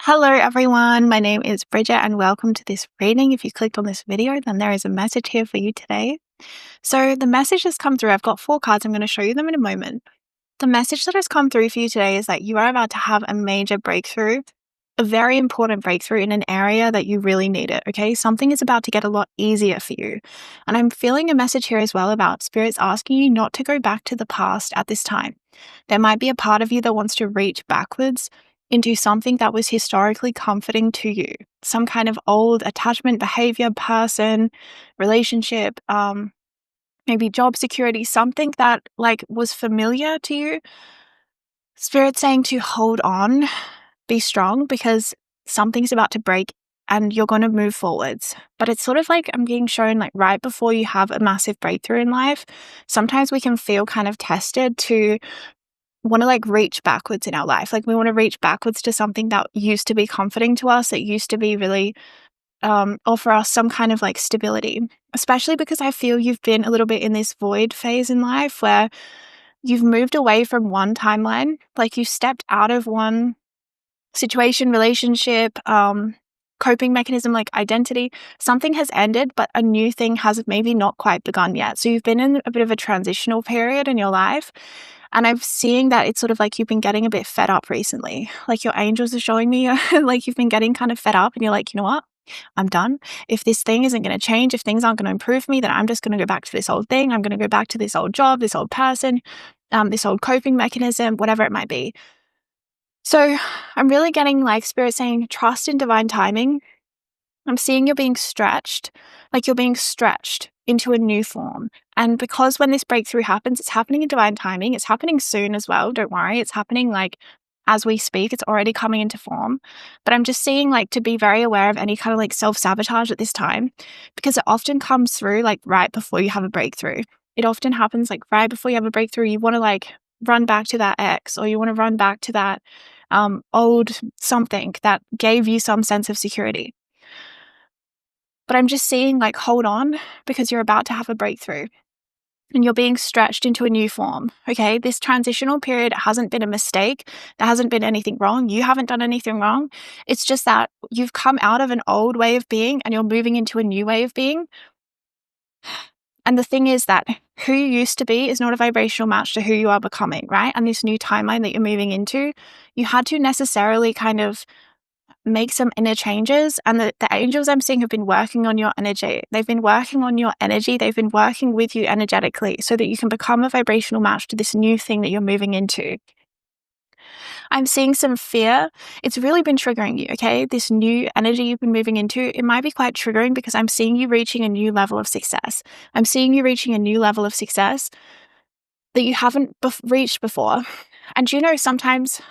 Hello everyone, my name is Bridget and welcome to this reading. If you clicked on this video, then there is a message here for you today. So the message has come through. I've got 4 cards. I'm going to show you them in a moment. The message that has come through for you today is that you are about to have a major breakthrough, a very important breakthrough in an area that you really need it, okay? Something is about to get a lot easier for you. And I'm feeling a message here as well about spirits asking you not to go back to the past at this time. There might be a part of you that wants to reach backwards into something that was historically comforting to you, some kind of old attachment behavior, person, relationship, maybe job security, something that was familiar to you. Spirit saying to hold on, be strong, because something's about to break and you're going to move forwards. But it's sort of like I'm being shown right before you have a massive breakthrough in life, sometimes we can feel kind of tested to want to reach backwards in our life. We want to reach backwards to something that used to be comforting to us, that used to be really offer us some kind of stability, especially because I feel you've been a little bit in this void phase in life where you've moved away from one timeline, you stepped out of one situation, relationship, coping mechanism, identity. Something has ended, but a new thing has maybe not quite begun yet. So you've been in a bit of a transitional period in your life. And I'm seeing that it's sort of you've been getting a bit fed up recently. Your angels are showing me you've been getting kind of fed up and you're like, you know what? I'm done. If this thing isn't going to change, if things aren't going to improve me, then I'm just going to go back to this old thing. I'm going to go back to this old job, this old person, this old coping mechanism, whatever it might be. So I'm really getting Spirit saying, trust in divine timing. I'm seeing you're being stretched, you're being stretched into a new form. And because when this breakthrough happens, it's happening in divine timing. It's happening soon as well. Don't worry. It's happening as we speak. It's already coming into form. But I'm just seeing to be very aware of any kind of self-sabotage at this time, because it often comes through right before you have a breakthrough. It often happens right before you have a breakthrough. You want to run back to that ex, or you want to run back to that old something that gave you some sense of security. But I'm just seeing hold on, because you're about to have a breakthrough and you're being stretched into a new form. Okay. This transitional period hasn't been a mistake. There hasn't been anything wrong. You haven't done anything wrong. It's just that you've come out of an old way of being and you're moving into a new way of being. And the thing is that who you used to be is not a vibrational match to who you are becoming, right? And this new timeline that you're moving into, you had to necessarily kind of make some inner changes. And the angels I'm seeing have been working on your energy. They've been working on your energy. They've been working with you energetically so that you can become a vibrational match to this new thing that you're moving into. I'm seeing some fear. It's really been triggering you, okay? This new energy you've been moving into, it might be quite triggering because I'm seeing you reaching a new level of success. I'm seeing you reaching a new level of success that you haven't reached before. And sometimes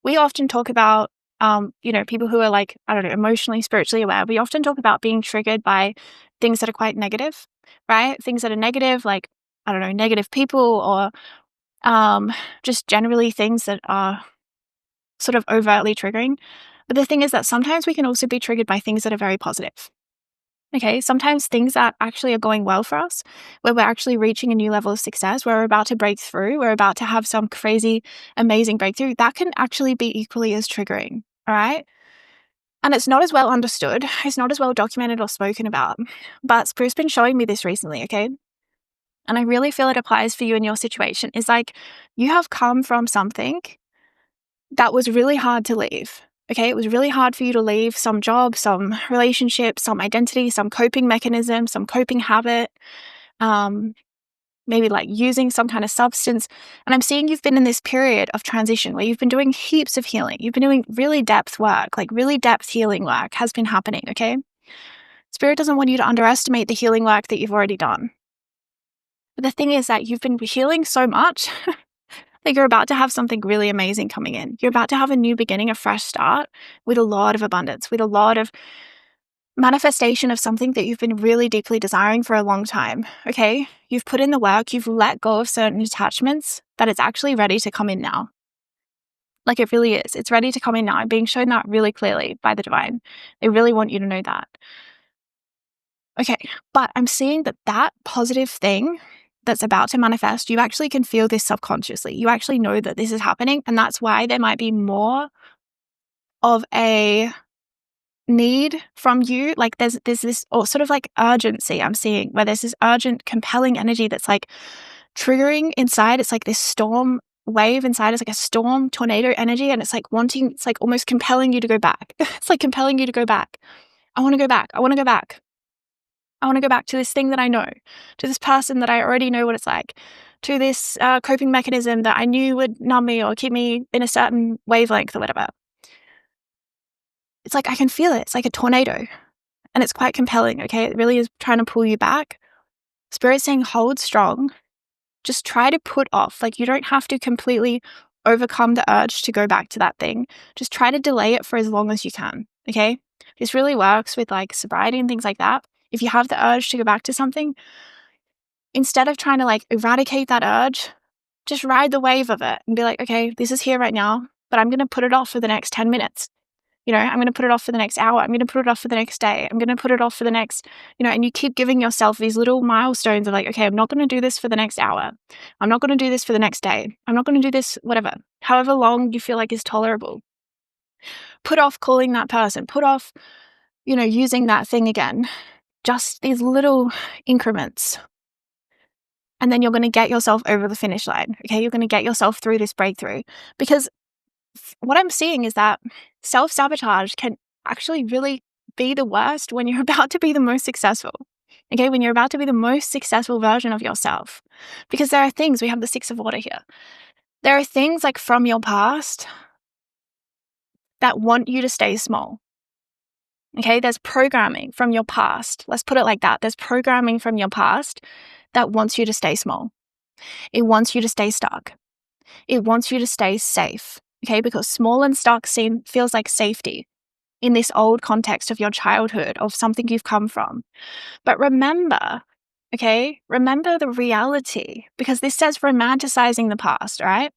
we often talk about people who are emotionally, spiritually aware. We often talk about being triggered by things that are quite negative, right? Things that are negative, negative people, or just generally things that are sort of overtly triggering. But the thing is that sometimes we can also be triggered by things that are very positive. Okay, sometimes things that actually are going well for us, where we're actually reaching a new level of success, where we're about to break through, we're about to have some crazy, amazing breakthrough, that can actually be equally as triggering, all right? And it's not as well understood, it's not as well documented or spoken about, but Spirit's been showing me this recently, okay? And I really feel it applies for you in your situation. It's you have come from something that was really hard to leave. Okay, it was really hard for you to leave some job, some relationship, some identity, some coping mechanism, some coping habit, maybe using some kind of substance. And I'm seeing you've been in this period of transition where you've been doing heaps of healing. You've been doing really depth work, really depth healing work has been happening, okay? Spirit doesn't want you to underestimate the healing work that you've already done. But the thing is that you've been healing so much you're about to have something really amazing coming in. You're about to have a new beginning, a fresh start with a lot of abundance, with a lot of manifestation of something that you've been really deeply desiring for a long time, okay? You've put in the work, you've let go of certain attachments, that it's actually ready to come in now. It really is. It's ready to come in now. I'm being shown that really clearly by the divine. They really want you to know that. Okay, but I'm seeing that positive thing that's about to manifest, you actually can feel this subconsciously. You actually know that this is happening, and that's why there might be more of a need from you. Like there's this or sort of like urgency I'm seeing, where there's this urgent, compelling energy that's like triggering inside. It's like this storm wave inside. It's like a storm tornado energy, and it's like almost compelling you to go back. It's like compelling you to go back. I want to go back. I want to go back. I want to go back to this thing that I know, to this person that I already know what it's like, to this coping mechanism that I knew would numb me or keep me in a certain wavelength or whatever. It's like I can feel it. It's like a tornado, and it's quite compelling, okay? It really is trying to pull you back. Spirit's saying hold strong. Just try to put off. Like, you don't have to completely overcome the urge to go back to that thing. Just try to delay it for as long as you can, okay? This really works with like sobriety and things like that. If you have the urge to go back to something, instead of trying to like eradicate that urge, just ride the wave of it and be like, okay, this is here right now, but I'm going to put it off for the next 10 minutes. You know, I'm going to put it off for the next hour. I'm going to put it off for the next day. I'm going to put it off for the next, and you keep giving yourself these little milestones of like, okay, I'm not going to do this for the next hour. I'm not going to do this for the next day. I'm not going to do this, whatever, however long you feel like is tolerable. Put off calling that person. Put off, using that thing again. Just these little increments. And then you're going to get yourself over the finish line. Okay. You're going to get yourself through this breakthrough, because what I'm seeing is that self-sabotage can actually really be the worst when you're about to be the most successful. Okay, when you're about to be the most successful version of yourself. Because there are things, we have the 6 of water here. There are things like from your past that want you to stay small. Okay, there's programming from your past. Let's put it like that. There's programming from your past that wants you to stay small. It wants you to stay stuck. It wants you to stay safe. Okay, because small and stuck feels like safety in this old context of your childhood, of something you've come from. But remember the reality, because this says romanticizing the past, right?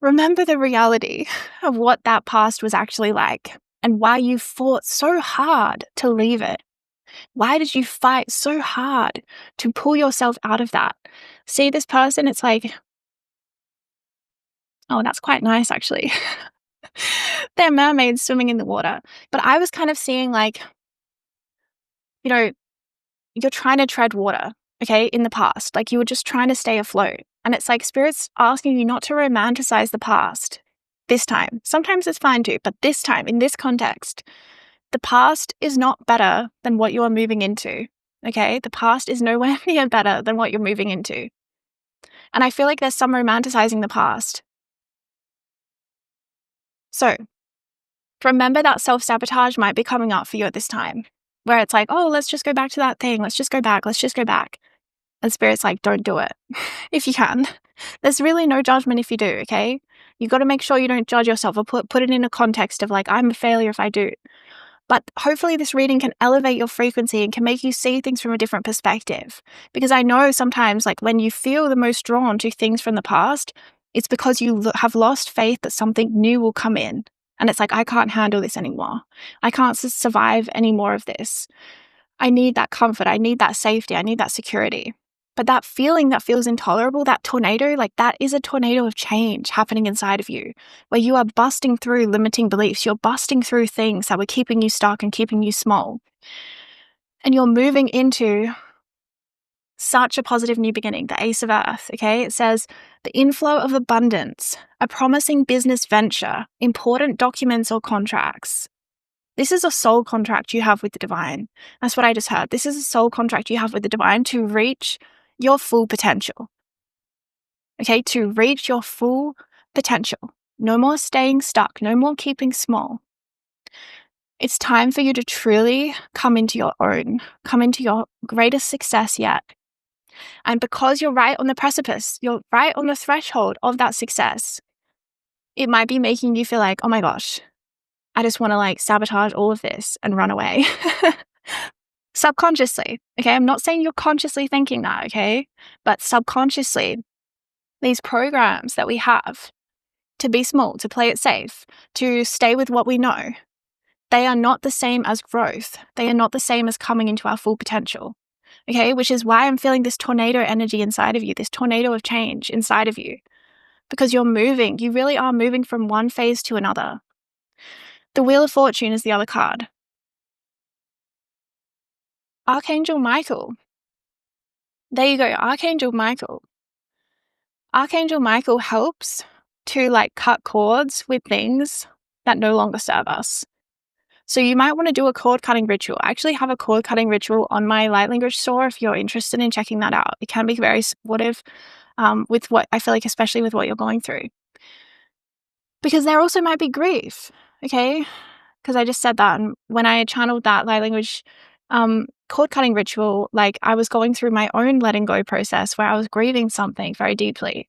Remember the reality of what that past was actually like and why you fought so hard to leave it. Why did you fight so hard to pull yourself out of that? See this person, it's like, oh, that's quite nice, actually. They're mermaids swimming in the water. But I was kind of seeing like, you're trying to tread water, okay, in the past. Like you were just trying to stay afloat. And it's like Spirit's asking you not to romanticize the past this time. Sometimes it's fine too, but this time, in this context, the past is not better than what you are moving into, okay? The past is nowhere near better than what you're moving into. And I feel like there's some romanticizing the past. So remember that self-sabotage might be coming up for you at this time, where it's like, oh, let's just go back to that thing. Let's just go back. Let's just go back. And Spirit's like, don't do it if you can. There's really no judgment if you do, okay? You got to make sure you don't judge yourself or put it in a context of like, I'm a failure if I do. But hopefully this reading can elevate your frequency and can make you see things from a different perspective. Because I know sometimes like when you feel the most drawn to things from the past, it's because you have lost faith that something new will come in. And it's like, I can't handle this anymore. I can't survive any more of this. I need that comfort. I need that safety. I need that security. But that feeling that feels intolerable, that tornado, like that is a tornado of change happening inside of you, where you are busting through limiting beliefs. You're busting through things that were keeping you stuck and keeping you small. And you're moving into such a positive new beginning, the Ace of Earth, okay? It says, the inflow of abundance, a promising business venture, important documents or contracts. This is a soul contract you have with the divine. That's what I just heard. This is a soul contract you have with the divine to reach your full potential. Okay, to reach your full potential. No more staying stuck, no more keeping small. It's time for you to truly come into your own, come into your greatest success yet. And because you're right on the precipice, you're right on the threshold of that success, it might be making you feel like, oh my gosh, I just want to like sabotage all of this and run away. Subconsciously, okay? I'm not saying you're consciously thinking that, okay? But subconsciously, these programs that we have to be small, to play it safe, to stay with what we know, they are not the same as growth. They are not the same as coming into our full potential, okay? Which is why I'm feeling this tornado energy inside of you, this tornado of change inside of you, because you're moving. You really are moving from one phase to another. The Wheel of Fortune is the other card. Archangel Michael. There you go, Archangel Michael. Archangel Michael helps to cut cords with things that no longer serve us. So you might want to do a cord cutting ritual. I actually have a cord cutting ritual on my light language store if you're interested in checking that out. It can be very supportive with what I feel like, especially with what you're going through. Because there also might be grief, okay? Because I just said that. And when I channeled that light language cord cutting ritual, I was going through my own letting go process where I was grieving something very deeply.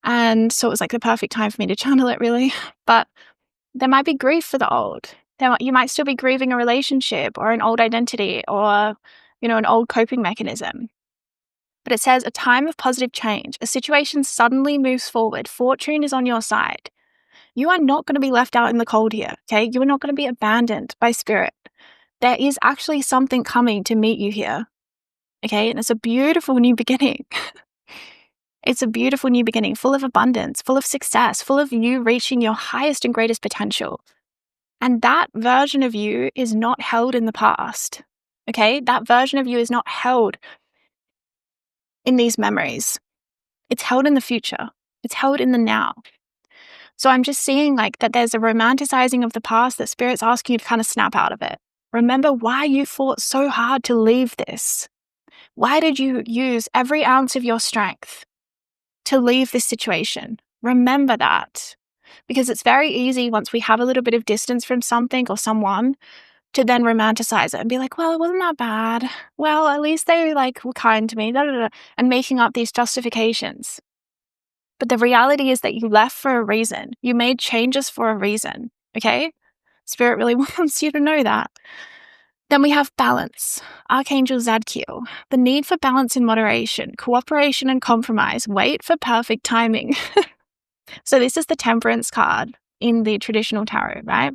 And so it was the perfect time for me to channel it, really. But there might be grief for the old. You might still be grieving a relationship or an old identity or, an old coping mechanism. But it says a time of positive change. A situation suddenly moves forward. Fortune is on your side. You are not going to be left out in the cold here, okay? You are not going to be abandoned by spirit. There is actually something coming to meet you here, okay? And it's a beautiful new beginning. It's a beautiful new beginning, full of abundance, full of success, full of you reaching your highest and greatest potential. And that version of you is not held in the past, okay? That version of you is not held in these memories. It's held in the future. It's held in the now. So I'm just seeing that there's a romanticizing of the past that Spirit's asking you to kind of snap out of it. Remember why you fought so hard to leave this. Why did you use every ounce of your strength to leave this situation? Remember that. Because it's very easy once we have a little bit of distance from something or someone to then romanticize it and be well, it wasn't that bad. Well, at least they were kind to me, and making up these justifications. But the reality is that you left for a reason. You made changes for a reason, okay? Spirit really wants you to know that. Then we have balance. Archangel Zadkiel. The need for balance in moderation, cooperation and compromise. Wait for perfect timing. So this is the Temperance card in the traditional tarot, right?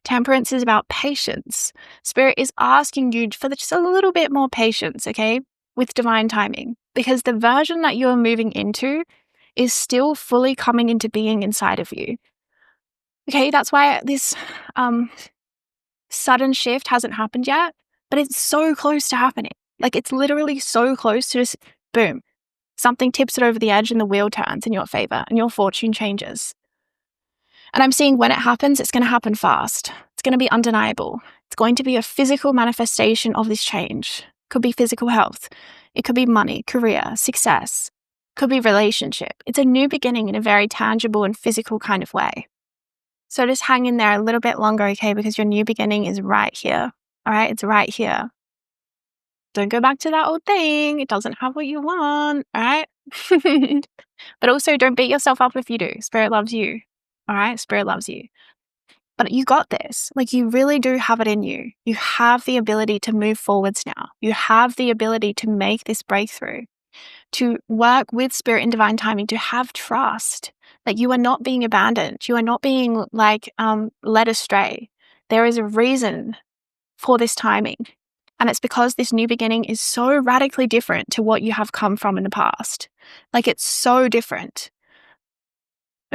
Temperance is about patience. Spirit is asking you for just a little bit more patience, okay, with divine timing, because the version that you're moving into is still fully coming into being inside of you. Okay, that's why this sudden shift hasn't happened yet, but it's so close to happening. It's literally so close to just, boom, something tips it over the edge and the wheel turns in your favor and your fortune changes. And I'm seeing when it happens, it's going to happen fast. It's going to be undeniable. It's going to be a physical manifestation of this change. Could be physical health. It could be money, career, success. Could be relationship. It's a new beginning in a very tangible and physical kind of way. So just hang in there a little bit longer, okay? Because your new beginning is right here. All right? It's right here. Don't go back to that old thing. It doesn't have what you want. All right? But also don't beat yourself up if you do. Spirit loves you. All right? Spirit loves you. But you got this. You really do have it in you. You have the ability to move forwards now. You have the ability to make this breakthrough, to work with Spirit and divine timing, to have trust that you are not being abandoned. You are not being led astray. There is a reason for this timing. And it's because this new beginning is so radically different to what you have come from in the past. It's so different.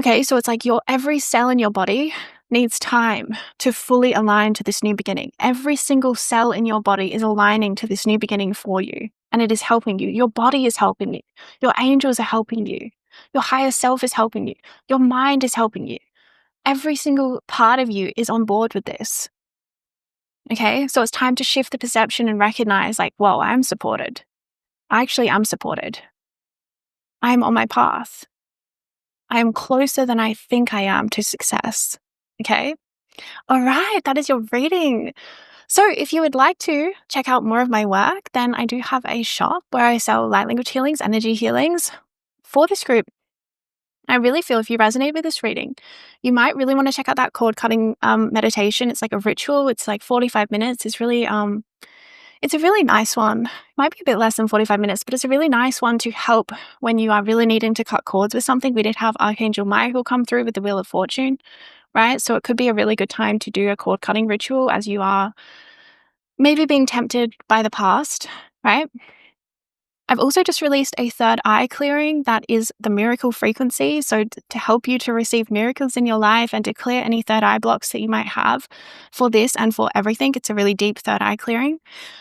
Okay, so it's your every cell in your body needs time to fully align to this new beginning. Every single cell in your body is aligning to this new beginning for you. And it is helping you. Your body is helping you. Your angels are helping you. Your higher self is helping you. Your mind is helping you. Every single part of you is on board with this. Okay, so it's time to shift the perception and recognize whoa, I'm supported. I actually am supported. I'm on my path. I am closer than I think I am to success. Okay? All right, that is your reading. So if you would like to check out more of my work, then I do have a shop where I sell light language healings, energy healings for this group. I really feel if you resonate with this reading, you might really want to check out that cord cutting meditation. It's a ritual. It's 45 minutes. It's really, it's a really nice one. It might be a bit less than 45 minutes, but it's a really nice one to help when you are really needing to cut cords with something. We did have Archangel Michael come through with the Wheel of Fortune, right? So it could be a really good time to do a cord cutting ritual as you are maybe being tempted by the past, right? I've also just released a third eye clearing that is the miracle frequency. So to help you to receive miracles in your life and to clear any third eye blocks that you might have for this and for everything. It's a really deep third eye clearing.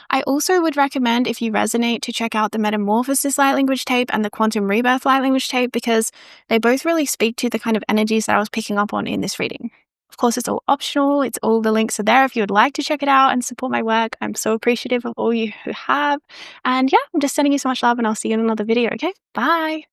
I also would recommend, if you resonate, to check out the Metamorphosis light language tape and the Quantum Rebirth light language tape, because they both really speak to the kind of energies that I was picking up on in this reading. Of course, it's all optional. The links are there if you would like to check it out and support my work. I'm so appreciative of all you who have. And yeah, I'm just sending you so much love, and I'll see you in another video, okay? Bye.